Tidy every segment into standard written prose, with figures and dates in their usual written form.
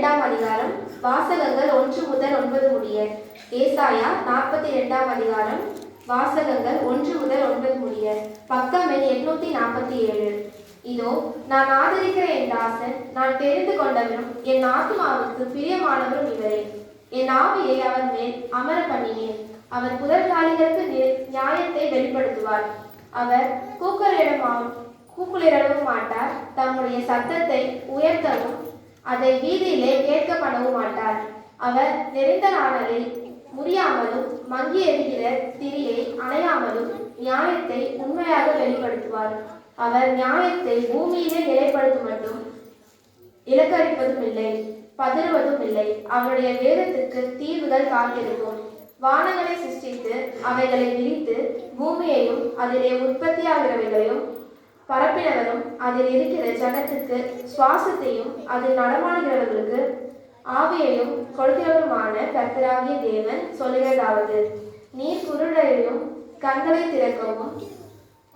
42ஆம் அதிகாரம் வாசகங்கள் 1 முதல் 9 முடிய. ஏசாயா 42ஆம் அதிகாரம் வாசகங்கள் 1 முதல் 9 முடிய. பக்கம் எண் 847. இதோ நான் ஆதரிக்கிற என் தாசன், நான் தெரிந்து கொண்டவரும் என் ஆத்மாவுக்கு பிரியமானவரும் இவரே. என் ஆவியை அவர் மேல் அமர பண்ணினேன். அவர் புதற்காலிகளுக்கு நியாயத்தை வெளிப்படுத்துவார். அவர் கூக்குளிடவும் மாட்டார். தம்முடைய சத்தத்தை உயர்த்தவும் அதை வீதியிலே கேட்க பண்ணவும் மாட்டார். அவர் நெறிந்த நாளில் முறியாமலும் மங்கி எரிகிற திரியை அணையாமலும் நியாயத்தை உண்மையாக வெளிப்படுத்துவார். அவர் நியாயத்தை பூமியிலே நிலைப்படுத்தும் மட்டும் இலக்கரிப்பதும் இல்லை, பதறுவதும் இல்லை. அவருடைய வேதத்துக்கு தீர்வுகள் காத்திருக்கும். வானங்களை சிருஷ்டித்து அவைகளை விரித்து பூமியையும் அதிலே உற்பத்தியாகிறவைகளையும் பரப்பினவரும் அதில் இருக்கிற ஜனத்துக்கு சுவாசத்தையும் அதில் நடமாடுகிறவர்களுக்கு ஆவியையும் கொடுக்கிறவருமான கர்த்தராகிய தேவன் சொல்லுகிறதாவது: நீர் குருடையும் கண்களை திறக்கவும்,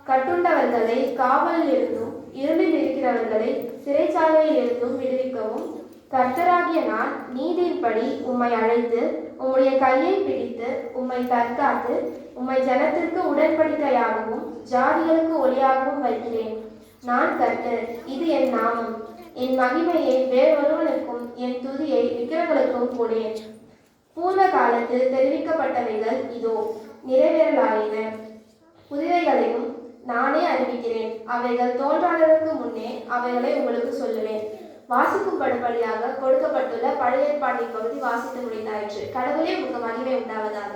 கட்டுண்டவர்களை காவலில் இருந்தும் இருளில் இருக்கிறவர்களை சிறைச்சாலையில் இருந்தும் விடுவிக்கவும் கர்த்தராகிய நான் நீதியின்படி உம்மை அழைத்து உம்முடைய கையை பிடித்து உம்மை தற்காத்து உம்மை ஜனத்திற்கு உடன்படிக்கையாகவும் ஜாதிகளுக்கு ஒளியாகவும் வைக்கிறேன். நான் கர்த்தர், இது என் நாமம். என் மகிமையை வேறொருவனுக்கும் என் துதியை விக்கிரங்களுக்கும் போனேன். பூர்வ காலத்தில் தெரிவிக்கப்பட்டவைகள் இதோ நிறைவேறலாயின. புதிரைகளையும் நானே அறிவிக்கிறேன். அவைகள் தோன்றாததற்கு முன்னே அவைகளை உங்களுக்கு சொல்லுவேன். வாசிக்கும்படியாக கொடுக்கப்பட்டுள்ள பழைய ஏற்பாட்டின் பகுதி வாசித்து முடிந்தாயிற்று. கடவுளே உமக்கு மகிமை உண்டாவதாக.